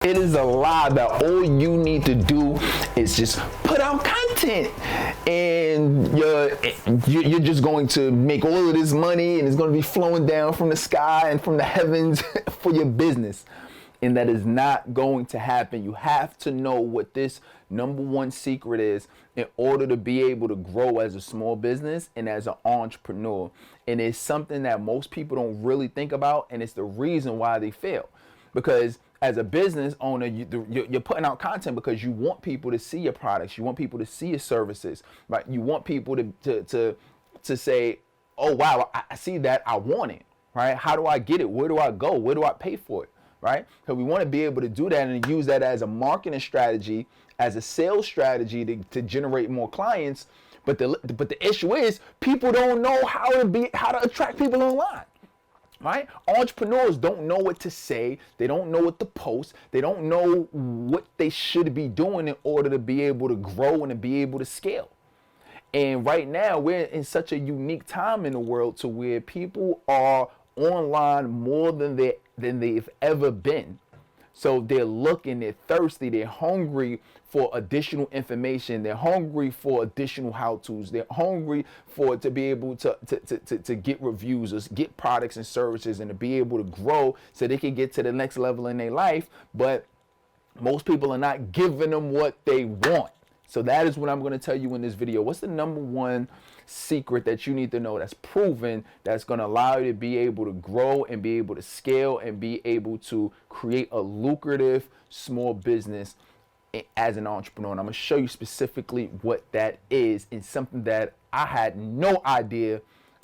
It is a lie that all you need to do is just put out content and you're just going to make all of this money and it's going to be flowing down from the sky and from the heavens for your business. And that is not going to happen. You have to know what this number one secret is in order to be able to grow as a small business and as an entrepreneur. And it's something that most people don't really think about, and it's the reason why they fail. Because as a business owner, you're putting out content because you want people to see your products. You want people to see your services, right? You want people to say, oh, wow, I see that. I want it, right? How do I get it? Where do I go? Where do I pay for it, right? Because we want to be able to do that and use that as a marketing strategy, as a sales strategy to generate more clients. But the issue is people don't know how to attract people online. Right? Entrepreneurs don't know what to say. They don't know what to post. They don't know what they should be doing in order to be able to grow and to be able to scale. And right now, we're in such a unique time in the world to where people are online more than they've ever been. So they're looking, they're thirsty, they're hungry for additional information. They're hungry for additional how-tos. They're hungry to be able to get reviews or get products and services and to be able to grow so they can get to the next level in their life. But most people are not giving them what they want. So that is what I'm going to tell you in this video. What's the number one secret that you need to know that's proven that's going to allow you to be able to grow and be able to scale and be able to create a lucrative small business as an entrepreneur? And I'm going to show you specifically what that is, and something that I had no idea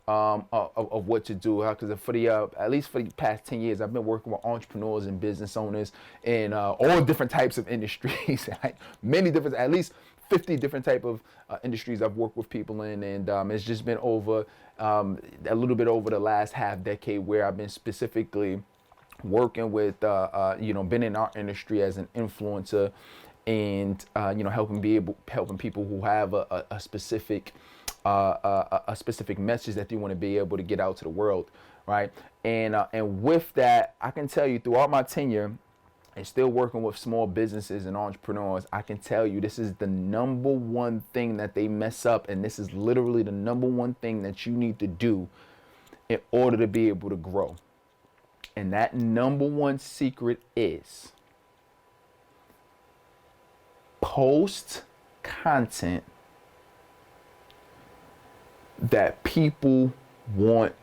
of what to do, because at least for the past 10 years I've been working with entrepreneurs and business owners in all different types of industries. Many different, at least 50 different type of industries I've worked with people in, and it's just been over a little bit over the last half decade where I've been specifically working with been in our industry as an influencer, and helping people who have a specific message that they want to be able to get out to the world, right? And with that, I can tell you throughout my tenure and still working with small businesses and entrepreneurs, I can tell you this is the number one thing that they mess up, and this is literally the number one thing that you need to do in order to be able to grow. And that number one secret is post content that people want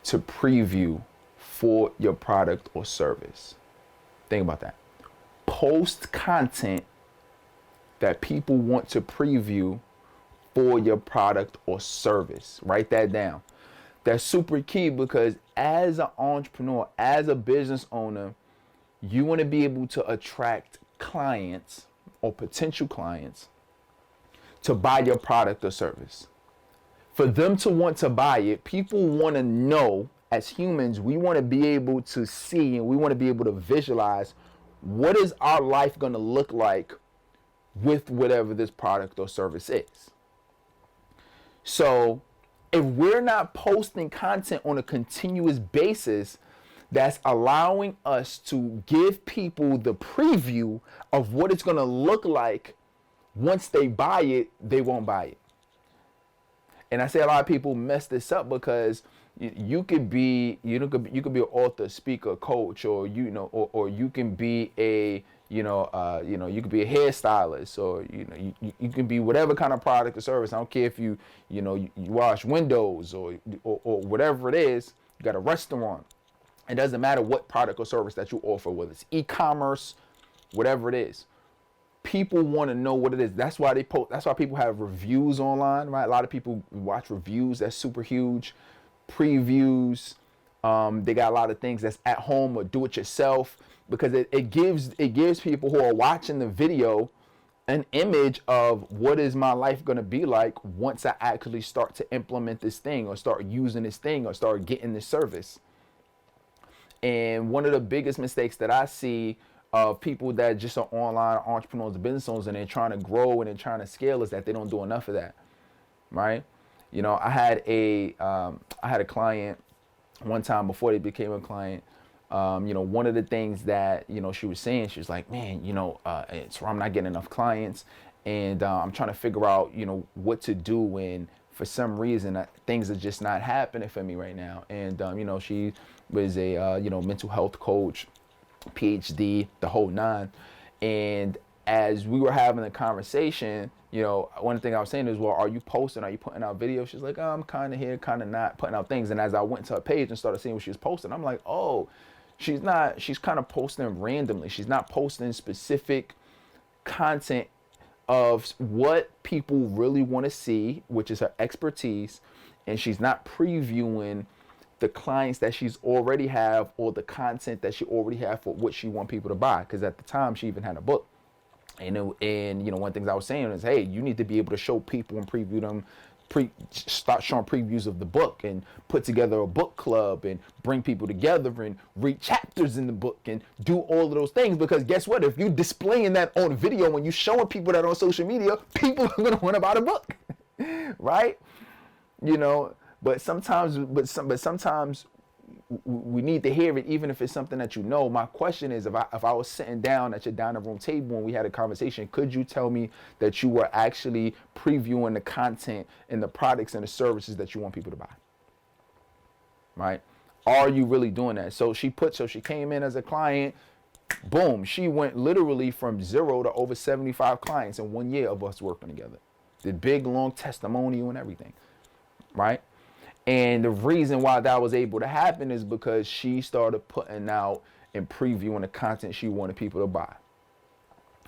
to preview for your product or service. Think about that. Post content that people want to preview for your product or service. Write that down. That's super key, because as an entrepreneur, as a business owner, you want to be able to attract clients or potential clients to buy your product or service. For them to want to buy it, people want to know, as humans, we want to be able to see and we want to be able to visualize what is our life going to look like with whatever this product or service is. So if we're not posting content on a continuous basis that's allowing us to give people the preview of what it's going to look like once they buy it, they won't buy it. And I say a lot of people mess this up because you could be an author, speaker, coach, or or you can be a you could be a hairstylist, or you can be whatever kind of product or service. I don't care if you wash windows or whatever it is. You got a restaurant. It doesn't matter what product or service that you offer, whether it's e-commerce, whatever it is. People want to know what it is. That's why they post. That's why people have reviews online, right? A lot of people watch reviews. That's super huge. Previews. They got a lot of things that's at home or do it yourself, because it gives people who are watching the video an image of what is my life going to be like once I actually start to implement this thing or start using this thing or start getting this service. And one of the biggest mistakes that I see of people that just are online entrepreneurs, business owners, and they're trying to grow and they're trying to scale is that they don't do enough of that, right? I had a client one time before they became a client. One of the things that, she was saying, she was like, man, so I'm not getting enough clients, and I'm trying to figure out, what to do, and for some reason, things are just not happening for me right now. And, she was a, mental health coach, PhD, the whole nine. And as we were having a conversation, one thing I was saying is, well, are you posting? Are you putting out videos? She's like, oh, I'm kind of here, kind of not putting out things. And as I went to her page and started seeing what she was posting, I'm like, oh, she's kind of posting randomly. She's not posting specific content of what people really want to see, which is her expertise. And she's not previewing the clients that she's already have, or the content that she already have for what she want people to buy. Because at the time, she even had a book. And one of the things I was saying is, hey, you need to be able to show people and preview them, start showing previews of the book, and put together a book club and bring people together and read chapters in the book and do all of those things. Because guess what? If you're displaying that on video, when you're showing people that on social media, people are going to want to buy the book, right? But sometimes we need to hear it, even if it's something that My question is, if I was sitting down at your dining room table and we had a conversation, could you tell me that you were actually previewing the content and the products and the services that you want people to buy? Right? Are you really doing that? So she came in as a client, boom, she went literally from 0 to over 75 clients in 1 year of us working together. The big, long testimonial and everything, right? And the reason why that was able to happen is because she started putting out and previewing the content she wanted people to buy,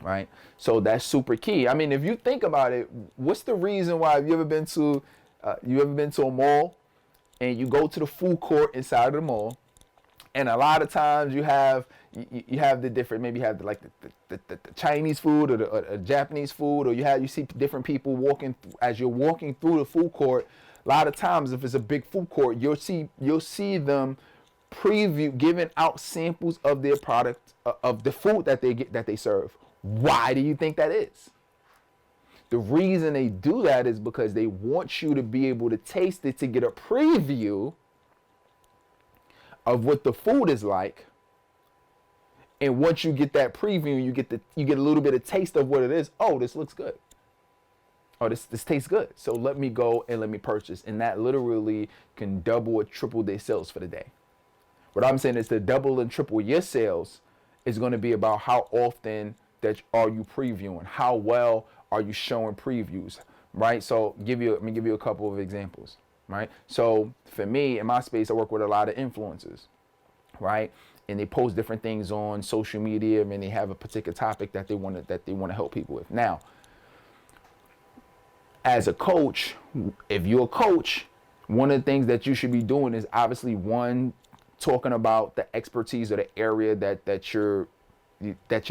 right? So that's super key. I mean, if you think about it, what's the reason why? Have you ever been to a mall, and you go to the food court inside of the mall, and a lot of times you have the different, maybe you have the Chinese food or the Japanese food, or you see different people as you're walking through the food court. A lot of times, if it's a big food court, you'll see them giving out samples of their product, of the food that they serve. Why do you think that is? The reason they do that is because they want you to be able to taste it, to get a preview of what the food is like. And once you get that preview, you get a little bit of taste of what it is. Oh, this looks good. Oh, this tastes good. So let me go and let me purchase. And that literally can double or triple their sales for the day. What I'm saying is, to double and triple your sales is going to be about how often that are you previewing, how well are you showing previews, right? So let me give you a couple of examples, right? So for me, in my space, I work with a lot of influencers, right? And they post different things on social media, and they have a particular topic that they want to help people with. Now, as a coach, if you're a coach, one of the things that you should be doing is obviously, one, talking about the expertise or the area that you're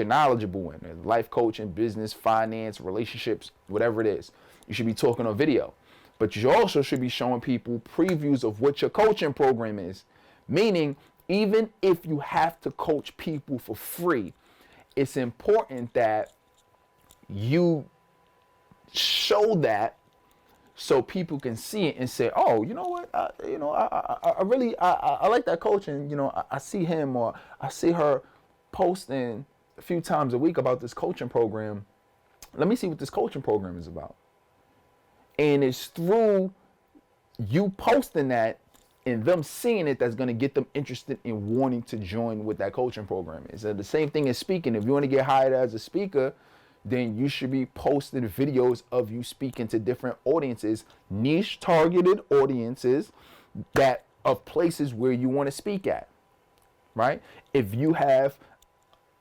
knowledgeable in. Life coaching, business, finance, relationships, whatever it is. You should be talking on video. But you also should be showing people previews of what your coaching program is. Meaning, even if you have to coach people for free, it's important that you show that, so people can see it and say, oh, you know what, I really like that coach, and I see him or I see her posting a few times a week about this coaching program. Let me see what this coaching program is about. And it's through you posting that and them seeing it that's going to get them interested in wanting to join what that coaching program is. And the same thing as speaking. If you want to get hired as a speaker, then you should be posting videos of you speaking to different audiences, niche targeted audiences, that of places where you want to speak at, right? If you have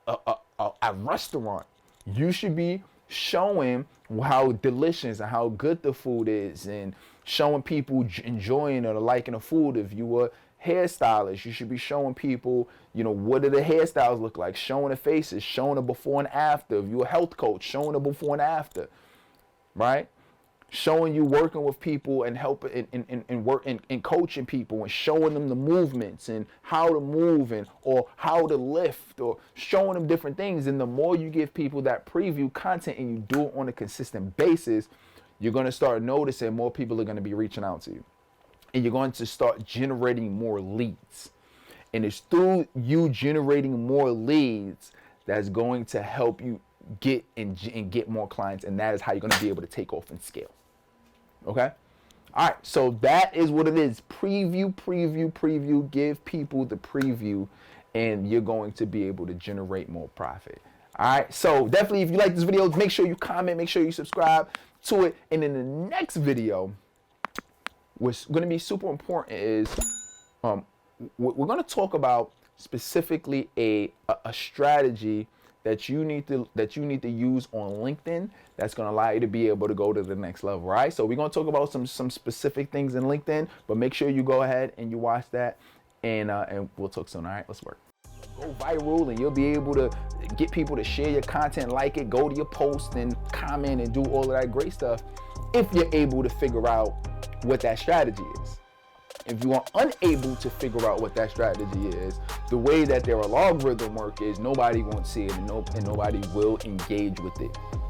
a restaurant, you should be showing how delicious and how good the food is, and showing people enjoying or liking the food. If you were hairstylist, you should be showing people, what do the hairstyles look like, showing the faces, showing the before and after. If you're a health coach, showing the before and after, right? Showing you working with people and helping and work and coaching people and showing them the movements and how to move or how to lift, or showing them different things. And the more you give people that preview content and you do it on a consistent basis, you're going to start noticing more people are going to be reaching out to you. And you're going to start generating more leads. And it's through you generating more leads that's going to help you get and get more clients. And that is how you're going to be able to take off and scale. Okay? All right. So that is what it is. Preview. Give people the preview, and you're going to be able to generate more profit. All right. So definitely, if you like this video, make sure you comment, make sure you subscribe to it. And in the next video, what's going to be super important is we're going to talk about specifically a strategy that you need to use on LinkedIn that's going to allow you to be able to go to the next level, right? So we're going to talk about some specific things in LinkedIn, but make sure you go ahead and you watch that, and we'll talk soon. All right, let's work. Go viral, and you'll be able to get people to share your content, like it, go to your post and comment and do all of that great stuff if you're able to figure out what that strategy is. If you are unable to figure out what that strategy is, the way that their algorithm work is nobody won't see it, and nobody will engage with it.